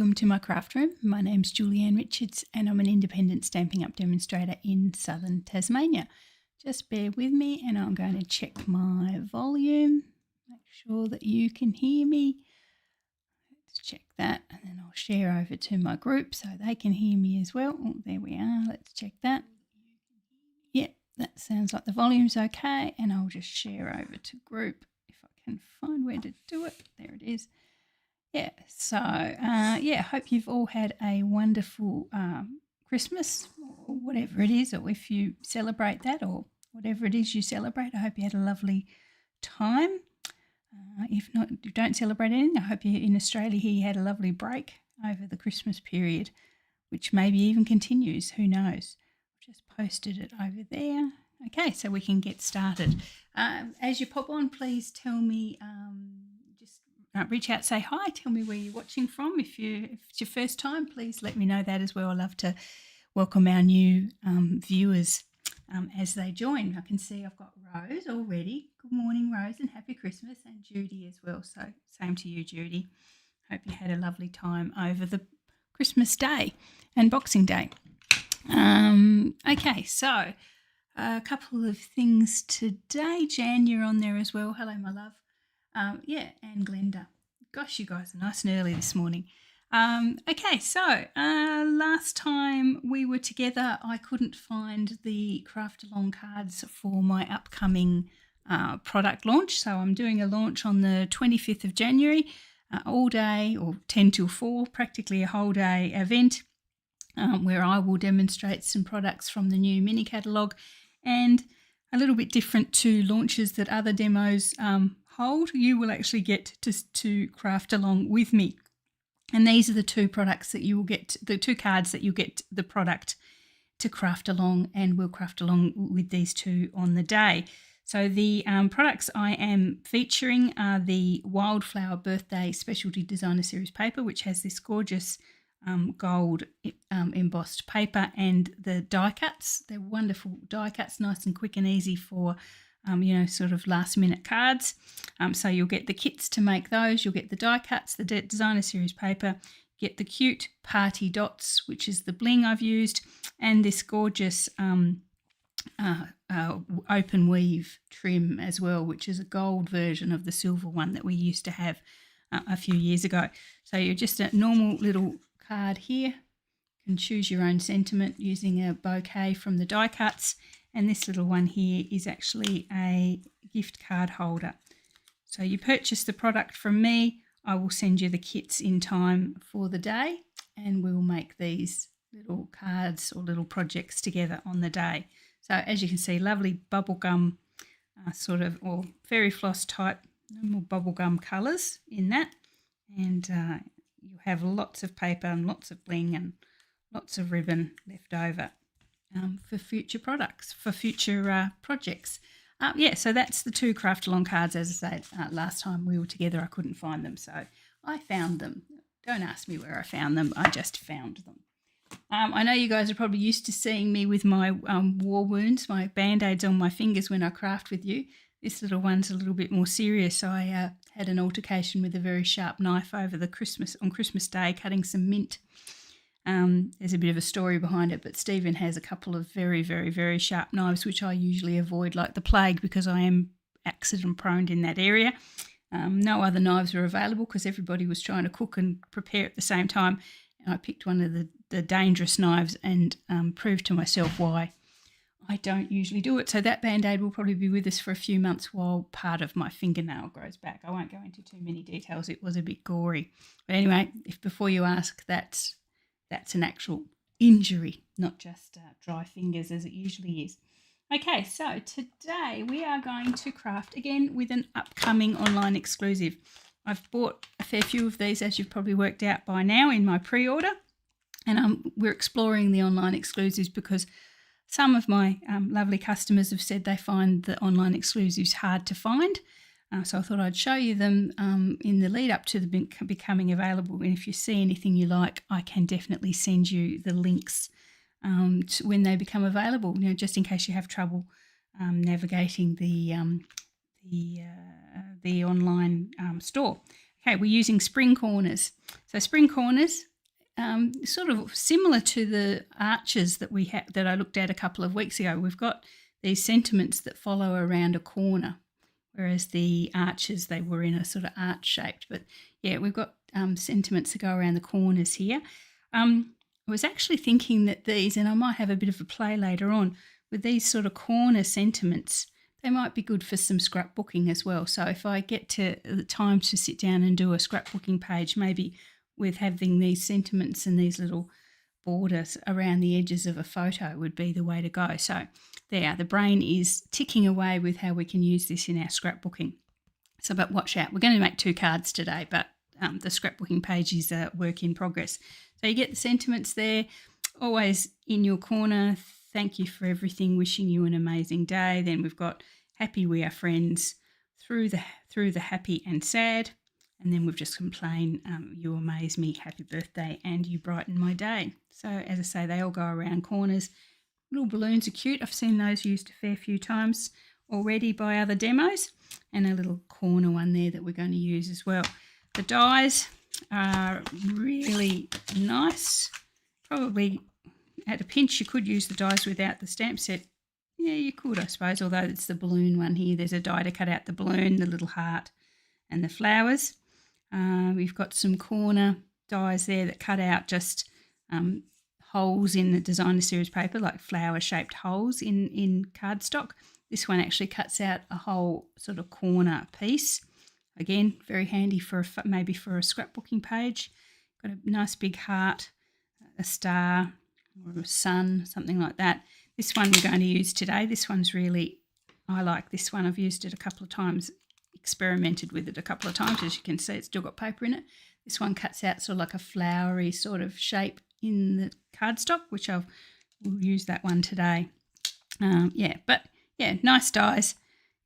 welcome to my craft room. My name's Julianne Richards and I'm an independent Stampin' Up! Demonstrator in southern Tasmania. Just bear with me and I'm going to check my volume, make sure that you can hear me. Let's check that and then I'll share over to my group so they can hear me as well. Oh, there we are, let's check that. Yep, that sounds like the volume's okay, and I'll just share over to group if I can find where to do it. There it is. Yeah, so hope you've all had a wonderful Christmas or whatever it is, or if you celebrate that or whatever it is you celebrate, I hope you had a lovely time. If not, if you don't celebrate anything, I hope you in Australia here you had a lovely break over the Christmas period, which maybe even continues, who knows. Just posted it over there. Okay, so we can get started. As you pop on, please tell me, reach out, say hi, tell me where you're watching from. If it's your first time, please let me know that as well. I love to welcome our new viewers as they join. I can see I've got Rose already. Good morning, Rose, and happy Christmas, and Judy as well. So same to you, Judy. Hope you had a lovely time over the Christmas day and Boxing Day. Okay, so a couple of things today. Jan, you're on there as well. Hello, my love. And Glenda. Gosh, you guys are nice and early this morning. Okay, so last time we were together, I couldn't find the craft along cards for my upcoming product launch. So I'm doing a launch on the 25th of January, all day or 10 till 4, practically a whole day event where I will demonstrate some products from the new mini catalogue, and a little bit different to launches that other demos hold. You will actually get to craft along with me. And these are the two products that you will get, the two cards that you'll get the product to craft along, and we'll craft along with these two on the day. So the products I am featuring are the Wildflower Birthday Specialty Designer Series paper, which has this gorgeous gold embossed paper, and the die cuts. They're wonderful die cuts, nice and quick and easy for sort of last minute cards. So you'll get the kits to make those, you'll get the die cuts, the designer series paper, get the cute party dots, which is the bling I've used, and this gorgeous open weave trim as well, which is a gold version of the silver one that we used to have a few years ago. So you're just a normal little card here. You can choose your own sentiment using a bouquet from the die cuts, and this little one here is actually a gift card holder. So you purchase the product from me, I will send you the kits in time for the day, and we'll make these little cards or little projects together on the day. So as you can see, lovely bubblegum or fairy floss type normal bubblegum colours in that, and you have lots of paper and lots of bling and lots of ribbon left over for future products, for future projects. So that's the two craft along cards. As I said, last time we were together I couldn't find them, so I found them. Don't ask me where I found them, I just found them. I know you guys are probably used to seeing me with my war wounds, my band-aids on my fingers when I craft with you. This little one's a little bit more serious. I had an altercation with a very sharp knife over on Christmas Day, cutting some mint. There's a bit of a story behind it, but Stephen has a couple of very, very, very sharp knives, which I usually avoid like the plague because I am accident prone in that area. No other knives were available because everybody was trying to cook and prepare at the same time. And I picked one of the dangerous knives and proved to myself why I don't usually do it. So that Band-Aid will probably be with us for a few months while part of my fingernail grows back. I won't go into too many details. It was a bit gory. But anyway, before you ask, that's an actual injury, not just dry fingers as it usually is. Okay, so today we are going to craft again with an upcoming online exclusive. I've bought a fair few of these, as you've probably worked out by now, in my pre-order. And we're exploring the online exclusives because some of my lovely customers have said they find the online exclusives hard to find. So I thought I'd show you them in the lead up to them becoming available. And if you see anything you like, I can definitely send you the links to when they become available, just in case you have trouble navigating the online store. Okay, we're using Spring Corners. So Spring Corners sort of similar to the arches that we had that I looked at a couple of weeks ago. We've got these sentiments that follow around a corner, whereas the arches, they were in a sort of arch shaped. But yeah, we've got sentiments that go around the corners here. I was actually thinking that these, and I might have a bit of a play later on, with these sort of corner sentiments, they might be good for some scrapbooking as well. So if I get to the time to sit down and do a scrapbooking page, maybe with having these sentiments and these little borders around the edges of a photo would be the way to go. So there, the brain is ticking away with how we can use this in our scrapbooking. So, but watch out. We're going to make 2 cards today, but the scrapbooking page is a work in progress. So you get the sentiments there, always in your corner. Thank you for everything. Wishing you an amazing day. Then we've got happy we are friends, through the happy and sad. And then we've just complained, you amaze me, happy birthday, and you brighten my day. So as I say, they all go around corners. Little balloons are cute. I've seen those used a fair few times already by other demos. And a little corner one there that we're going to use as well. The dies are really nice. Probably at a pinch you could use the dies without the stamp set. Yeah, you could, I suppose, although it's the balloon one here. There's a die to cut out the balloon, the little heart, and the flowers. We've got some corner dies there that cut out just holes in the designer series paper, like flower-shaped holes in cardstock. This one actually cuts out a whole sort of corner piece. Again, very handy for maybe for a scrapbooking page. Got a nice big heart, a star, or a sun, something like that. This one we're going to use today. This one's really, I like this one. I've used it a couple of times, experimented with it a couple of times. As you can see, it's still got paper in it. This one cuts out sort of like a flowery sort of shape in the cardstock, which we'll use that one today. Yeah, nice dies.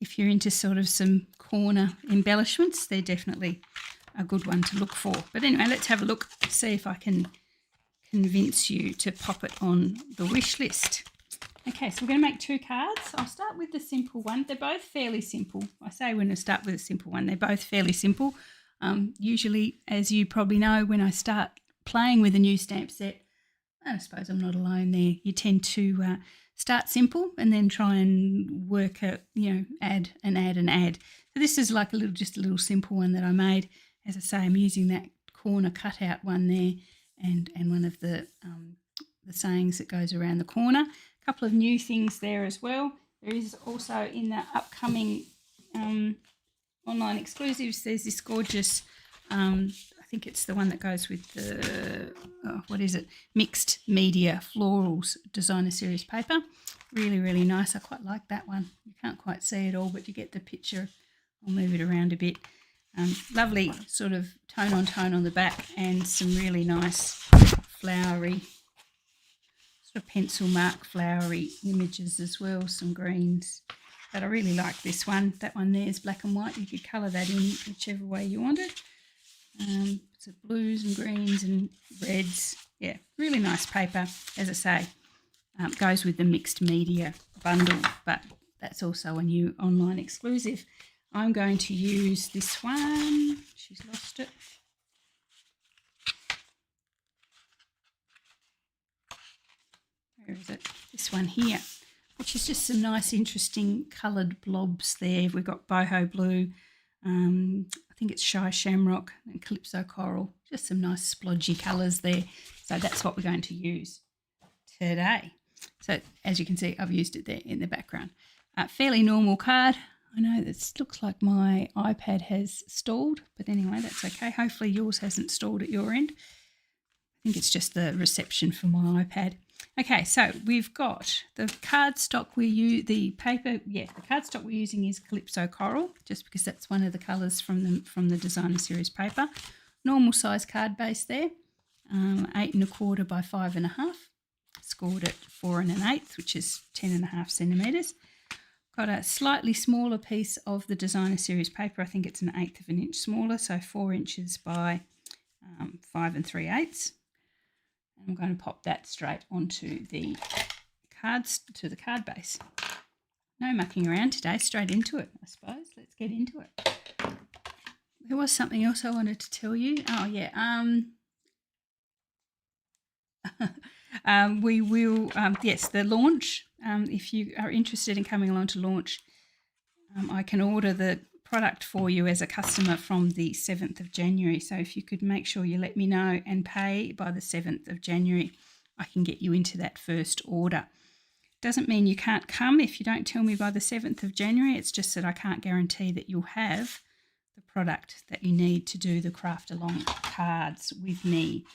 If you're into sort of some corner embellishments, they're definitely a good one to look for. But anyway, let's have a look, see if I can convince you to pop it on the wish list. Okay, so we're going to make 2 cards. I'll start with the simple one. They're both fairly simple. I say when I start with a simple one, they're both fairly simple. Usually, as you probably know, when I start playing with a new stamp set, I suppose I'm not alone there, you tend to start simple and then try and work out, add and add and add. So this is like just a little simple one that I made. As I say, I'm using that corner cutout one there and one of the sayings that goes around the corner. A couple of new things there as well. There is also in the upcoming online exclusives, there's this gorgeous, I think it's the one that goes with the, Mixed Media Florals Designer Series paper. Really, really nice. I quite like that one. You can't quite see it all, but you get the picture. I'll move it around a bit. Lovely sort of tone on the back and some really nice flowery, sort of pencil mark flowery images as well, some greens. But I really like this one. That one there is black and white. You could colour that in whichever way you wanted. So blues and greens and reds. Yeah, really nice paper. As I say, goes with the mixed media bundle, but that's also a new online exclusive. I'm going to use this one. She's lost it. Where is it? This one here, which is just some nice, interesting coloured blobs there. We've got boho blue, I think it's shy shamrock and calypso coral. Just some nice splodgy colours there. So that's what we're going to use today. So as you can see, I've used it there in the background. Fairly normal card. I know this looks like my iPad has stalled, but anyway, that's okay. Hopefully yours hasn't stalled at your end. I think it's just the reception for my iPad. Okay, so we've got the cardstock the cardstock we're using is Calypso Coral, just because that's one of the colours from the Designer Series paper. Normal size card base there, 8 1/4 by 5 1/2. Scored at 4 1/8, which is 10.5 centimetres. Got a slightly smaller piece of the Designer Series paper. I think it's 1/8 of an inch smaller, so 4 inches by 5 3/8. And I'm going to pop that straight onto the cards, to the card base. No mucking around today, straight into it, I suppose. Let's get into it. There was something else I wanted to tell you. Oh, yeah. We will, yes, the launch. If you are interested in coming along to launch, I can order the product for you as a customer from the 7th of January. So if you could make sure you let me know and pay by the 7th of January, I can get you into that first order. Doesn't mean you can't come if you don't tell me by the 7th of January. It's just that I can't guarantee that you'll have the product that you need to do the craft along cards with me.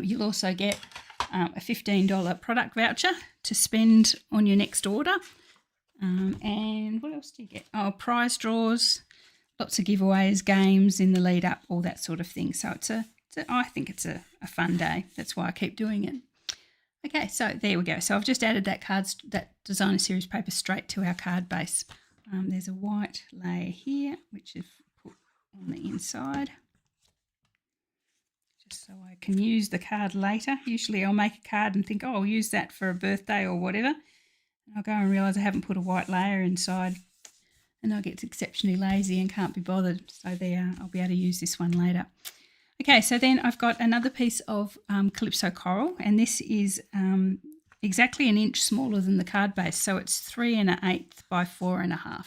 You'll also get a $15 product voucher to spend on your next order. And what else do you get? Oh, prize draws, lots of giveaways, games in the lead up, all that sort of thing. So I think it's a fun day. That's why I keep doing it. Okay, so there we go. So I've just added that designer series paper straight to our card base. There's a white layer here, which is put on the inside, just so I can use the card later. Usually I'll make a card and think, oh, I'll use that for a birthday or whatever. And I'll go and realise I haven't put a white layer inside, and I'll get exceptionally lazy and can't be bothered. So there, I'll be able to use this one later. Okay, so then I've got another piece of Calypso Coral, and this is exactly an inch smaller than the card base. So it's 3 1/8 by 4 1/2.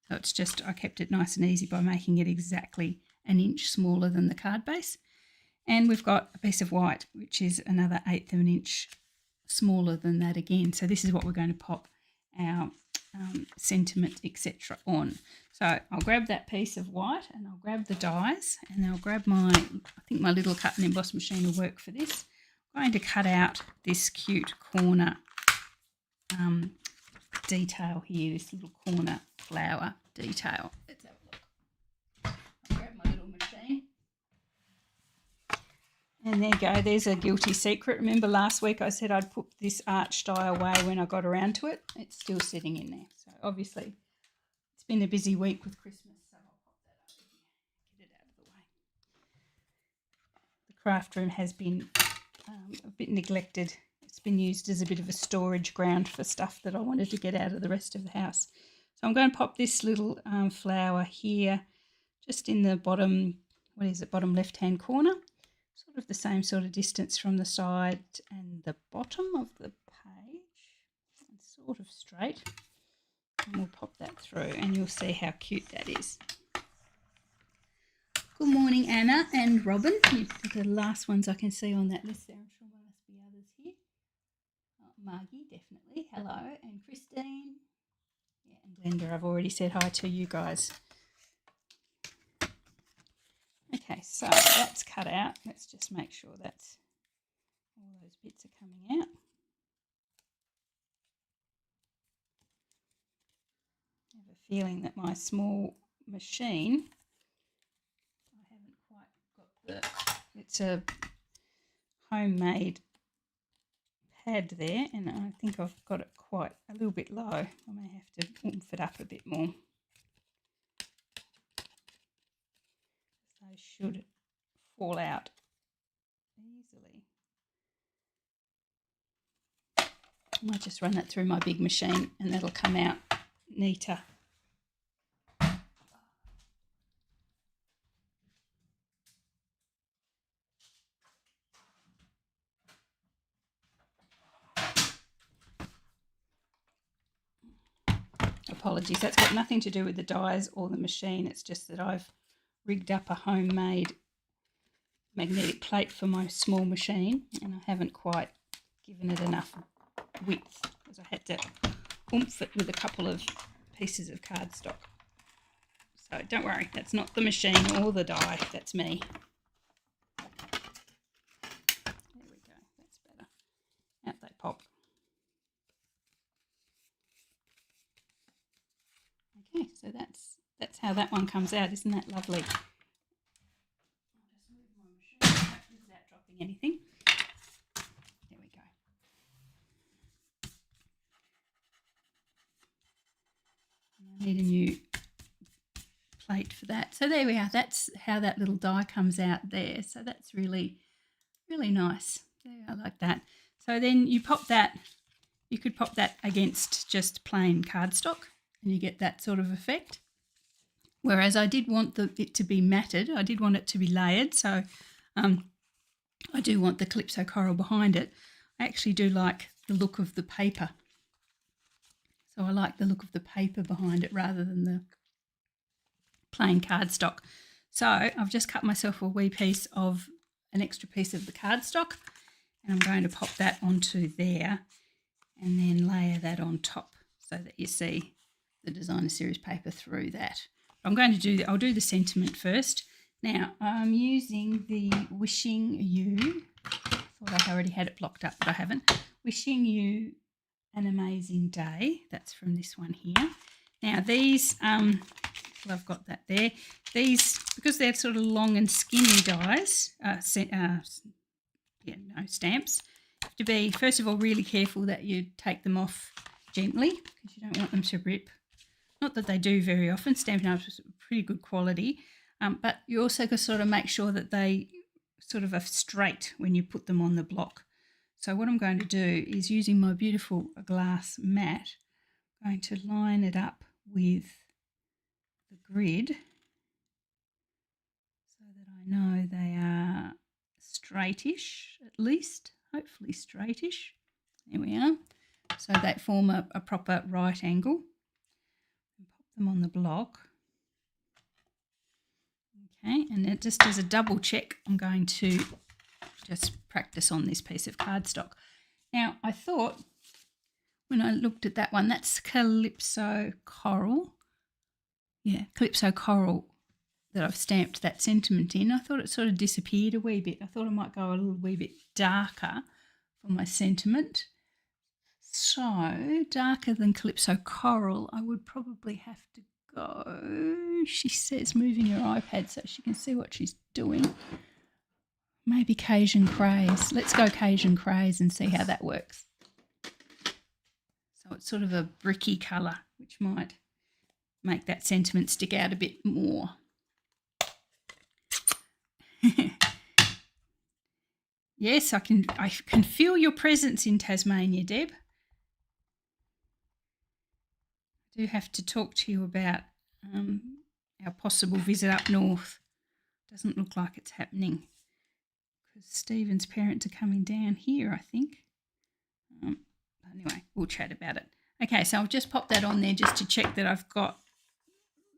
So it's just, I kept it nice and easy by making it exactly an inch smaller than the card base. And we've got a piece of white, which is another 1/8 of an inch smaller than that again. So this is what we're going to pop our sentiment, etc. on. So I'll grab that piece of white and I'll grab the dies, and I'll grab I think my little cut and emboss machine will work for this. I'm going to cut out this cute corner detail here, this little corner flower detail. Let's have a look. I'll grab my little machine. And there you go, there's a guilty secret. Remember last week I said I'd put this arch die away when I got around to it. It's still sitting in there. So obviously it's been a busy week with Christmas, so I'll pop that over here, get it out of the way. The craft room has been a bit neglected. It's been used as a bit of a storage ground for stuff that I wanted to get out of the rest of the house. So I'm going to pop this little flower here, just in the bottom, bottom left-hand corner. Sort of the same sort of distance from the side and the bottom of the page. It's sort of straight. And we'll pop that through and you'll see how cute that is. Good morning, Anna and Robin. You're the last ones I can see on that list there. I'm sure there must be others here. Oh, Margie, definitely. Hello. And Christine. Yeah, and Glenda, I've already said hi to you guys. Okay, so that's cut out. Let's just make sure that's all those bits are coming out. I have a feeling that my small machine, I haven't quite got it's a homemade pad there, and I think I've got it quite a little bit low. I may have to oomph it up a bit more. Those should fall out easily. I might just run that through my big machine and that'll come out neater. Apologies, that's got nothing to do with the dies or the machine. It's just that I've rigged up a homemade magnetic plate for my small machine and I haven't quite given it enough width because I had to oomph it with a couple of pieces of cardstock. So don't worry, that's not the machine or the die, that's me. There we go, that's better. Out they pop. Okay, so that's how that one comes out. Isn't that lovely? I'll just move my machine without dropping anything. There we go. I need a new plate for that. So there we are. That's how that little die comes out there. So that's really, really nice. There, I like that. So then you pop that, you could pop that against just plain cardstock and you get that sort of effect. Whereas I did want it to be matted. I did want it to be layered. So I do want the Calypso Coral behind it. I actually do like the look of the paper. So I like the look of the paper behind it rather than the plain cardstock. So I've just cut myself a wee piece of an extra piece of the cardstock, and I'm going to pop that onto there and then layer that on top so that you see the designer series paper through that. I'll do the sentiment first. Now I'm using the Wishing You. Thought I already had it blocked up, but I haven't. Wishing You an Amazing Day. That's from this one here. Now these, well, I've got that there. These, because they're sort of long and skinny dies, stamps, you have to be, first of all, really careful that you take them off gently because you don't want them to rip. Not that they do very often. Stampin' Up is pretty good quality, but you also got to sort of make sure that they sort of are straight when you put them on the block. So what I'm going to do is, using my beautiful glass mat, I'm going to line it up with the grid so that I know they are straightish, at least, hopefully straightish. There we are. So they form a proper right angle. And pop them on the block. Okay, and it just as a double check, I'm going to just practice on this piece of cardstock. Now, I thought when I looked at that one, that's Calypso Coral. Yeah, Calypso Coral that I've stamped that sentiment in. I thought it sort of disappeared a wee bit. I thought I might go a little wee bit darker for my sentiment. So, darker than Calypso Coral, I would probably have to go. She says moving her iPad so she can see what she's doing. Maybe Cajun Craze. Let's go Cajun Craze and see how that works. So it's sort of a bricky colour, which might make that sentiment stick out a bit more. Yes, I can feel your presence in Tasmania, Deb. I do have to talk to you about our possible visit up north. Doesn't look like it's happening because Stephen's parents are coming down here, I think. Anyway, we'll chat about it. Okay, so I'll just pop that on there just to check that I've got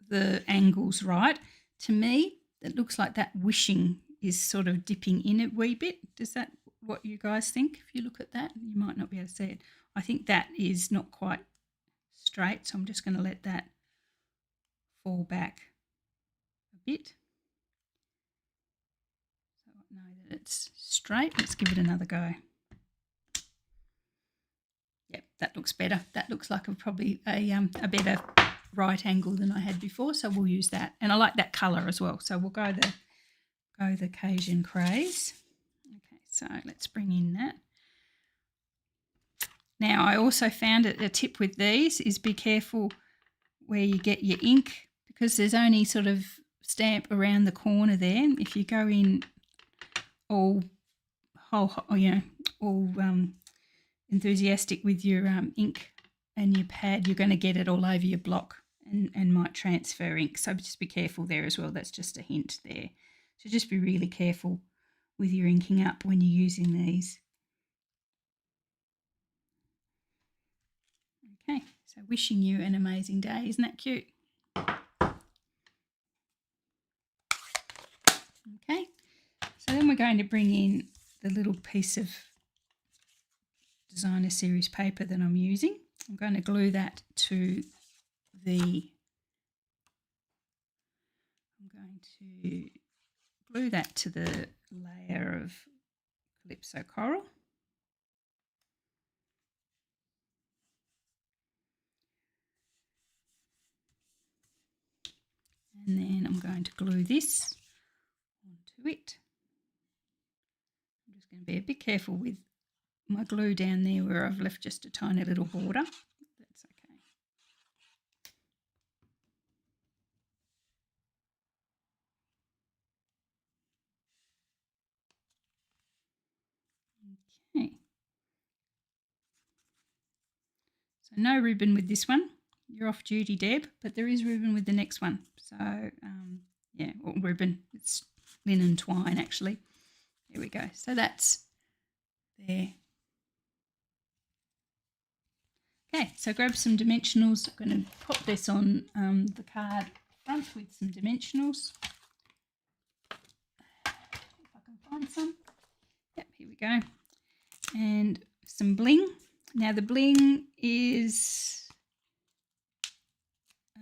the angles right. To me, it looks like that wishing is sort of dipping in a wee bit. Does that what you guys think? If you look at that, you might not be able to see it. I think that is not quite straight, so I'm just going to let that fall back a bit. So I know that it's straight. Let's give it another go. Yep, that looks better. That looks like probably a better right angle than I had before, so we'll use that. And I like that colour as well, so we'll go the Cajun Craze. Okay, so let's bring in that. Now, I also found a tip with these is be careful where you get your ink, because there's only sort of stamp around the corner there. If you go in all enthusiastic with your ink and your pad, you're going to get it all over your block and might transfer ink. So just be careful there as well. That's just a hint there. So just be really careful with your inking up when you're using these. Okay, so wishing you an amazing day. Isn't that cute? Okay, so then we're going to bring in the little piece of designer series paper that I'm using. I'm going to glue that to the layer of Calypso Coral. And then I'm going to glue this onto it. I'm just going to be a bit careful with my glue down there where I've left just a tiny little border. That's okay. Okay. So no ribbon with this one. You're off duty, Deb, but there is ribbon with the next one. So, yeah, or ribbon. It's linen twine, actually. There we go. So that's there. Okay, so grab some dimensionals. I'm going to pop this on the card front with some dimensionals. If I can find some. Yep, here we go. And some bling. Now the bling is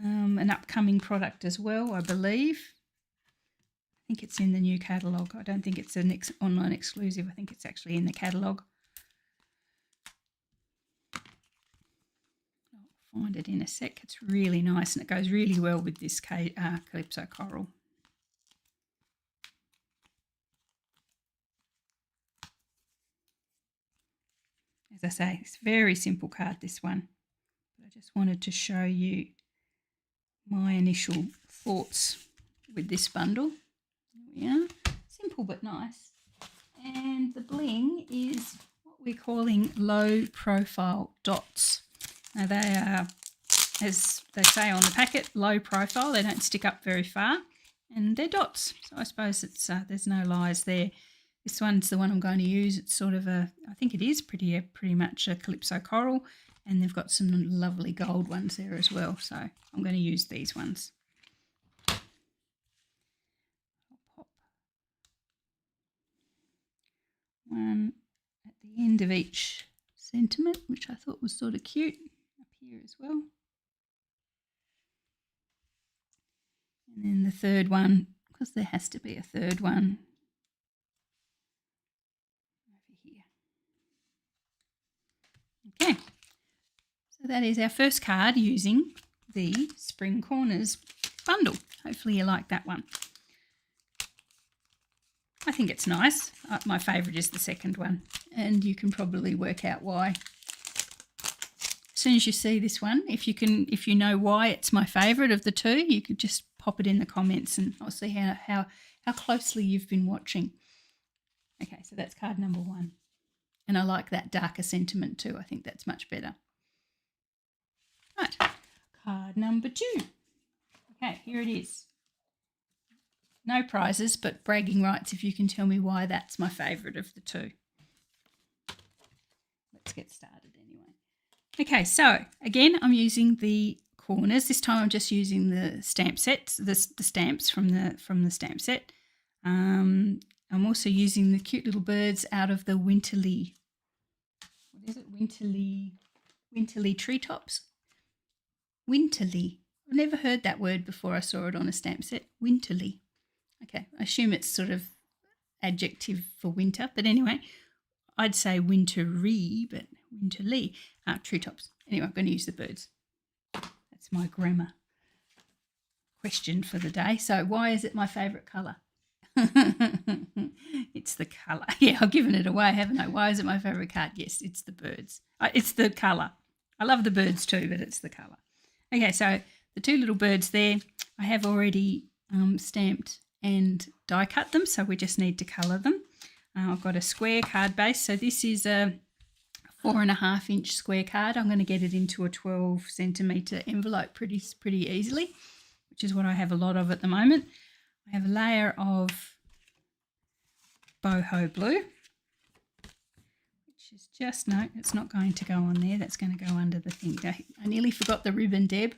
an upcoming product as well, I believe. I think it's in the new catalogue. I don't think it's an online exclusive. I think it's actually in the catalogue. I'll find it in a sec. It's really nice and it goes really well with this Calypso coral. As I say, it's a very simple card, this one. But I just wanted to show you my initial thoughts with this bundle. There we are. Simple but nice. And the bling is what we're calling low profile dots. Now they are, as they say on the packet, low profile. They don't stick up very far and they're dots. So I suppose it's there's no lies there. This one's the one I'm going to use. It's sort of I think it is pretty much a Calypso coral, and they've got some lovely gold ones there as well. So I'm going to use these ones. I'll pop one at the end of each sentiment, which I thought was sort of cute, up here as well. And then the third one, because there has to be a third one, over here. Okay, so that is our first card using the Spring Corners bundle. Hopefully you like that one. I think it's nice. My favourite is the second one, and you can probably work out why. As soon as you see this one, if you know why it's my favourite of the two, you could just pop it in the comments and I'll see how closely you've been watching. Okay, so that's card number 1. And I like that darker sentiment too. I think that's much better. Right, card number 2. Okay, here it is. No prizes, but bragging rights if you can tell me why that's my favourite of the two. Let's get started anyway. Okay, so again, I'm using the corners. This time I'm just using the stamp sets, the stamps from the stamp set. I'm also using the cute little birds out of the Winterly. What is it? Winterly treetops. Winterly. I've never heard that word before. I saw it on a stamp set. Winterly. Okay, I assume it's sort of adjective for winter, but anyway, I'd say wintery, but Winterly. Treetops. Anyway, I'm going to use the birds. That's my grammar question for the day. So why is it my favourite colour? It's the colour. Yeah, I've given it away, haven't I? Why is it my favourite card? Yes, it's the birds. It's the colour. I love the birds too, but it's the colour. Okay, so the two little birds there, I have already stamped and die cut them, so we just need to colour them. I've got a square card base, so this is a 4.5 inch square card. I'm going to get it into a 12 centimetre envelope pretty easily, which is what I have a lot of at the moment. I have a layer of boho blue, which is just, no, it's not going to go on there. That's going to go under the thing. I nearly forgot the ribbon, Deb.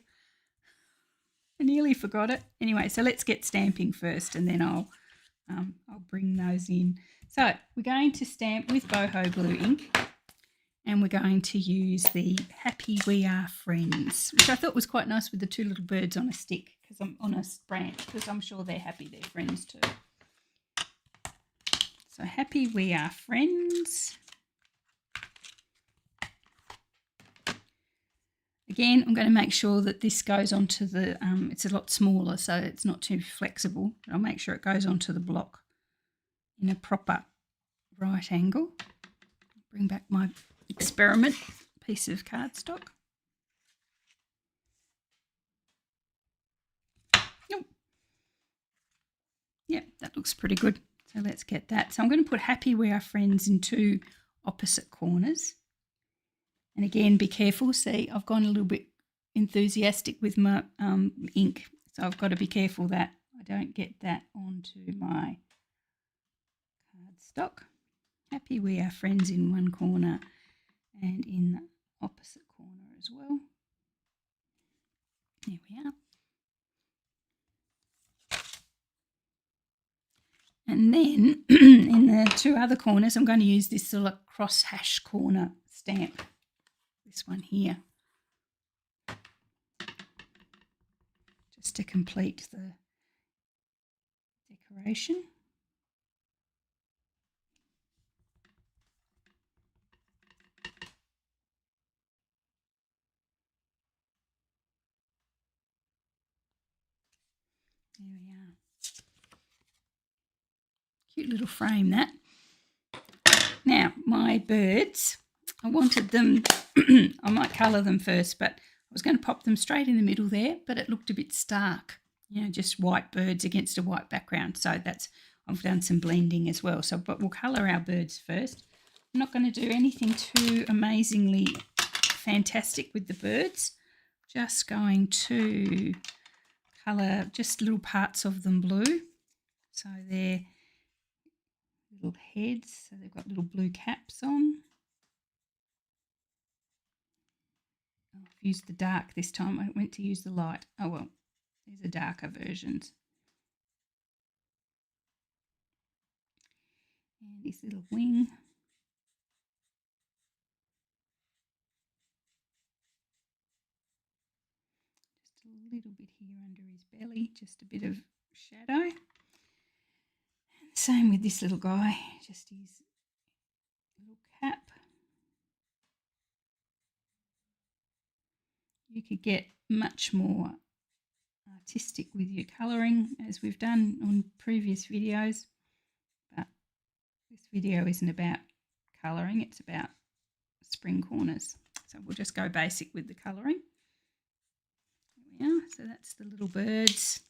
I nearly forgot it. Anyway, so let's get stamping first, and then I'll bring those in. So we're going to stamp with boho blue ink, and we're going to use the Happy We Are Friends, which I thought was quite nice with the two little birds on a stick, because I'm on a branch, because I'm sure they're happy they're friends too. So Happy We Are Friends. Again, I'm going to make sure that this goes onto the, it's a lot smaller, so it's not too flexible. I'll make sure it goes onto the block in a proper right angle. Bring back my experiment piece of cardstock. Nope. Yep, that looks pretty good. So let's get that. So I'm going to put Happy We Are Friends in 2 opposite corners. And again, be careful. See, I've gone a little bit enthusiastic with my ink. So I've got to be careful that I don't get that onto my cardstock. Happy We Are Friends in one corner and in the opposite corner as well. There we are. And then in the two other corners, I'm going to use this little cross hash corner stamp, this one here, just to complete the decoration. There we are. Cute little frame, that. Now, my birds, I wanted them, I might colour them first, but I was going to pop them straight in the middle there, but it looked a bit stark, you know, just white birds against a white background. So I've done some blending as well. So, but we'll colour our birds first. I'm not going to do anything too amazingly fantastic with the birds. Just going to colour just little parts of them blue. So they're little heads, so they've got little blue caps on. I've used the dark this time. I went to use the light. Oh well, there's a darker versions. And this little wing. Just a little bit here under his belly, just a bit of shadow. And same with this little guy, just his little cap. You could get much more artistic with your colouring, as we've done on previous videos, but this video isn't about colouring, it's about spring corners. So we'll just go basic with the colouring. There we are. So that's the little birds.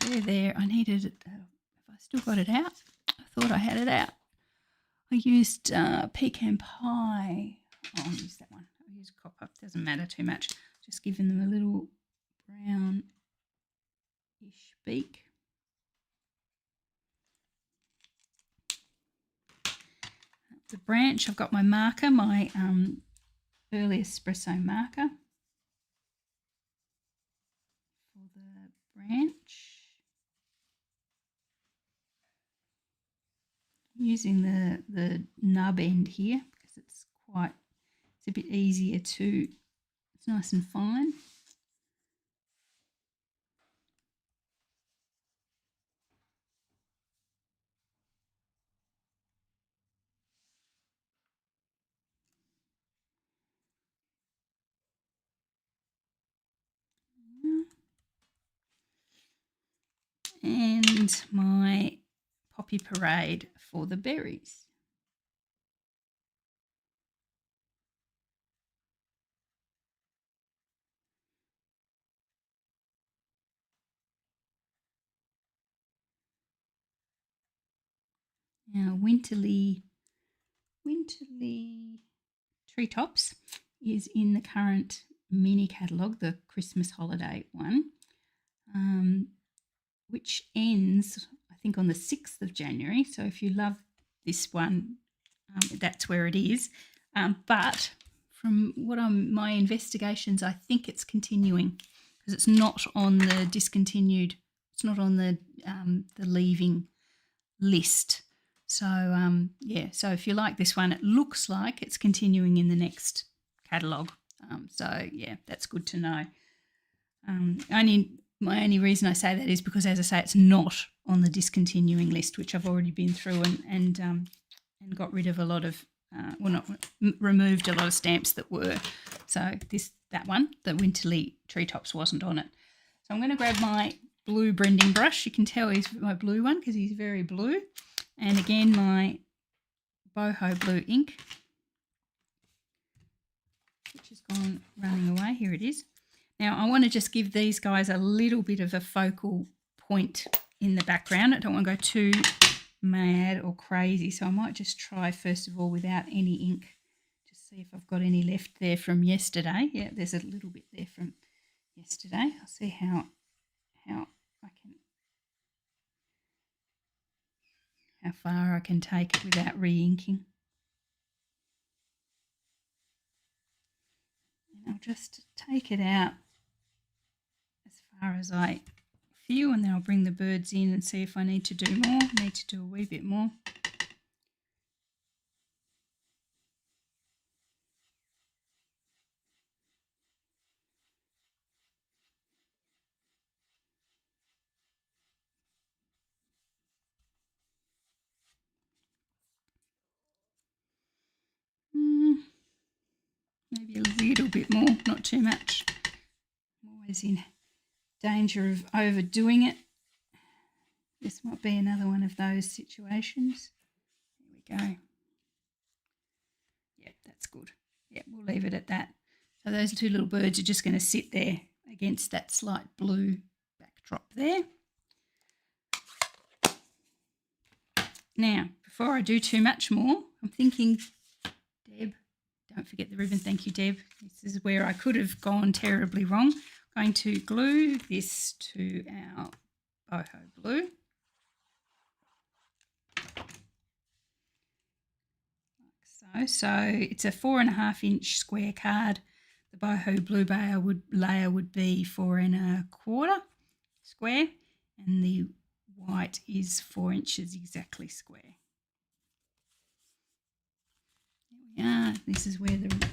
They're there. I needed it. Have I still got it out? I thought I had it out. I used pecan pie. Oh, I'll use that one. I'll use copper. Doesn't matter too much. Just giving them a little brownish beak. The branch, I've got my marker, my Early Espresso marker for the branch. I'm using the nub end here because it's a bit easier to, it's nice and fine. And my Poppy Parade for the berries. Now, Winterly Treetops is in the current mini catalogue, the Christmas holiday one, which ends, I think, on the 6th of January. So if you love this one, that's where it is. But from my investigations, I think it's continuing because it's not on the discontinued, it's not on the leaving list. So, yeah, so if you like this one, it looks like it's continuing in the next catalogue. So, yeah, that's good to know. My only reason I say that is because, as I say, it's not on the discontinuing list, which I've already been through and got rid of a lot of, removed a lot of stamps that were. So that one, the Winterly Treetops, wasn't on it. So I'm going to grab my blue blending brush. You can tell he's my blue one because he's very blue. And again, my Boho Blue ink, which has gone running away. Here it is. Now, I want to just give these guys a little bit of a focal point in the background. I don't want to go too mad or crazy, so I might just try, first of all, without any ink. Just see if I've got any left there from yesterday. Yeah, there's a little bit there from yesterday. I'll see how far I can take it without re-inking. just take it out as far as I feel, and then I'll bring the birds in and see if I need to do more. Need to do a wee bit more. Maybe a little bit more, not too much. I'm always in danger of overdoing it. This might be another one of those situations. There we go. Yep, that's good. Yep, we'll leave it at that. So those two little birds are just going to sit there against that slight blue backdrop there. Now, before I do too much more, I'm thinking, Deb, don't forget the ribbon. Thank you, Deb. This is where I could have gone terribly wrong. I'm going to glue this to our boho blue. Like so. So it's a 4.5 inch square card. The boho blue layer would be 4 1/4 square, and the white is 4 inches exactly square. There we are. This is where the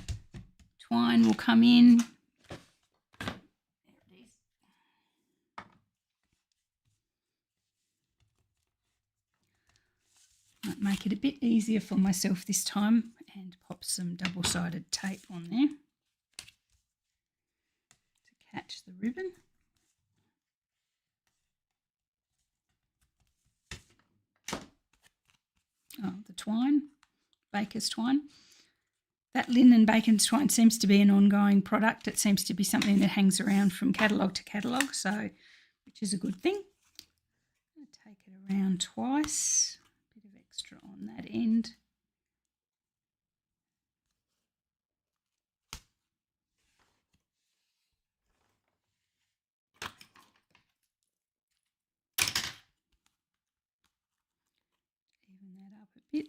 twine will come in. There it is. Might make it a bit easier for myself this time and pop some double-sided tape on there to catch the ribbon. Oh, the twine, baker's twine. That linen baker's twine seems to be an ongoing product. It seems to be something that hangs around from catalogue to catalogue, so which is a good thing. I'm going to take it around twice, a bit of extra on that end. Even that up a bit.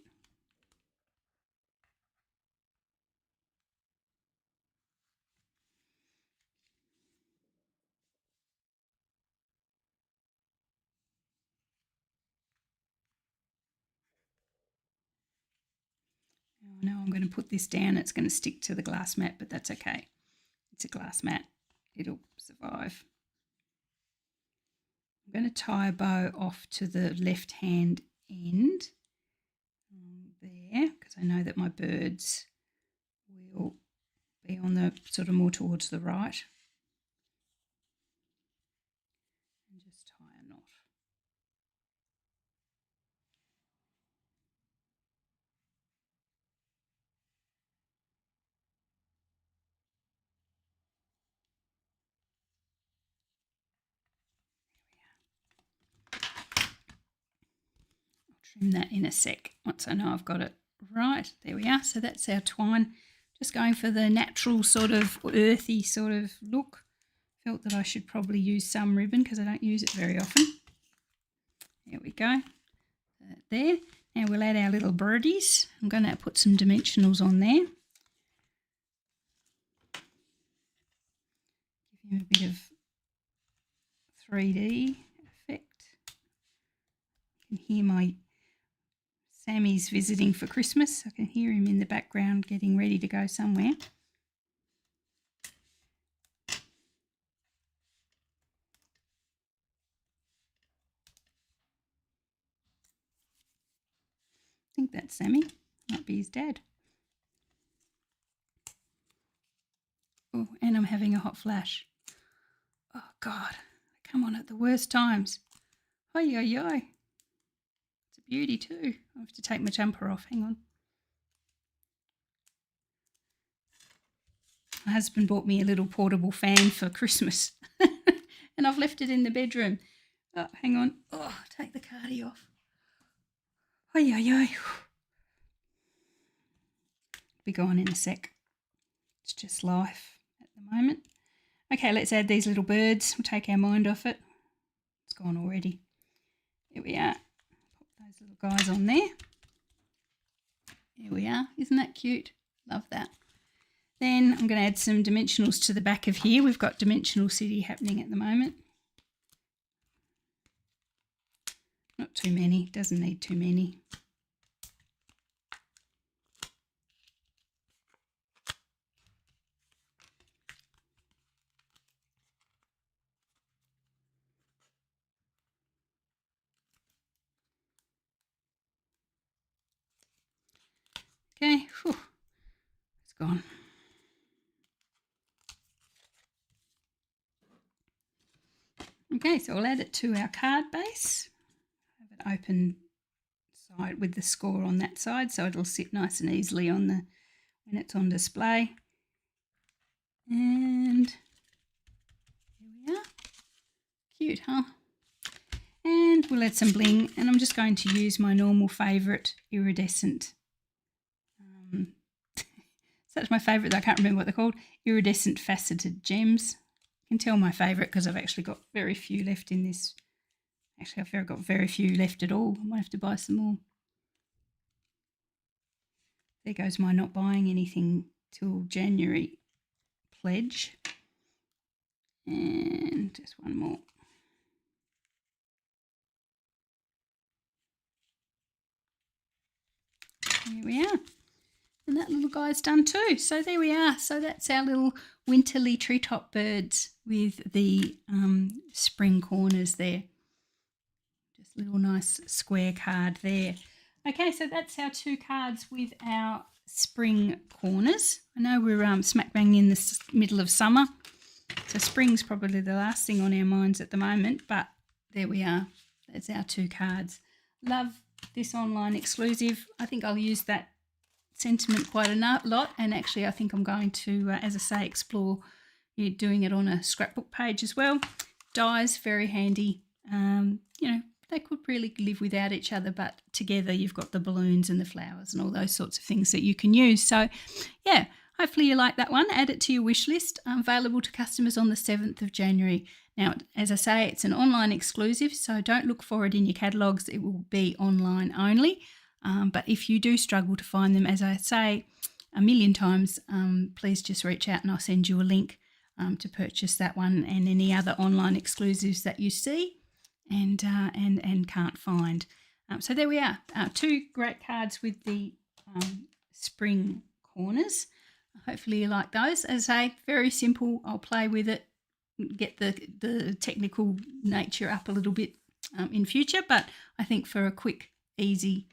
Now I'm going to put this down. It's going to stick to the glass mat, but that's okay. It's a glass mat. It'll survive. I'm going to tie a bow off to the left hand end there, because I know that my birds will be on the sort of more towards the right. And just tie a knot. Trim that in a sec once I know I've got it right. There we are. So that's our twine. Just going for the natural sort of earthy sort of look. Felt that I should probably use some ribbon because I don't use it very often. There we go. There. Now we'll add our little birdies. I'm going to put some dimensionals on there. Give him a bit of 3D effect. You can hear my Sammy's visiting for Christmas. I can hear him in the background getting ready to go somewhere. I think that's Sammy. Might be his dad. Oh, and I'm having a hot flash. Oh, God. I come on at the worst times. Oi, oi, oi. It's a beauty too. I have to take my jumper off. Hang on. My husband bought me a little portable fan for Christmas. And I've left it in the bedroom. Oh, hang on. Oh, take the cardi off. Oi, oi, oi. Be gone in a sec. It's just life at the moment. Okay, let's add these little birds. We'll take our mind off it. It's gone already. Here we are. Pop those little guys on there. Here we are. Isn't that cute? Love that. Then I'm going to add some dimensionals to the back of here. We've got Dimensional City happening at the moment. Not too many, doesn't need too many. Okay, whew, it's gone. Okay, so I'll add it to our card base. Have it open side with the score on that side, so it'll sit nice and easily on the when it's on display. And here we are. Cute, huh? And we'll add some bling, and I'm just going to use my normal favourite iridescent. That's my favourite, I can't remember what they're called. Iridescent faceted gems. You can tell my favourite because I've actually got very few left in this. Actually, I've got very few left at all. I might have to buy some more. There goes my not buying anything till January pledge. And just one more. Here we are. And that little guy's done too. So there we are. So that's our little winterly treetop birds with the spring corners there. Just a little nice square card there. Okay, so that's our 2 cards with our spring corners. I know we're smack bang in the middle of summer, so spring's probably the last thing on our minds at the moment, but there we are. That's our 2 cards. Love this online exclusive. I think I'll use that sentiment quite a lot, and actually I think I'm going to, as I say, explore doing it on a scrapbook page as well. Dies, very handy. You know, they could really live without each other, but together you've got the balloons and the flowers and all those sorts of things that you can use. So yeah, hopefully you like that one. Add it to your wish list. Available to customers on the 7th of January. Now, as I say, it's an online exclusive, so don't look for it in your catalogues. It will be online only. But if you do struggle to find them, as I say a million times, please just reach out and I'll send you a link to purchase that one and any other online exclusives that you see and can't find. So there we are, 2 great cards with the spring corners. Hopefully you like those. As I say, very simple. I'll play with it, get the technical nature up a little bit in future, but I think for a quick, easy,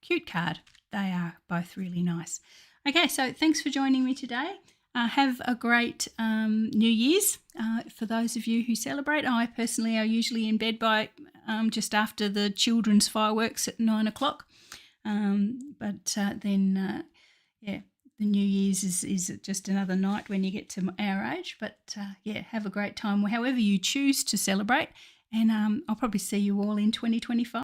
cute card, they are both really nice. Okay, so thanks for joining me today. Have a great New Year's for those of you who celebrate. I personally are usually in bed by just after the children's fireworks at 9 o'clock. But then, yeah, the New Year's is just another night when you get to our age. But yeah, have a great time, however you choose to celebrate. And I'll probably see you all in 2025.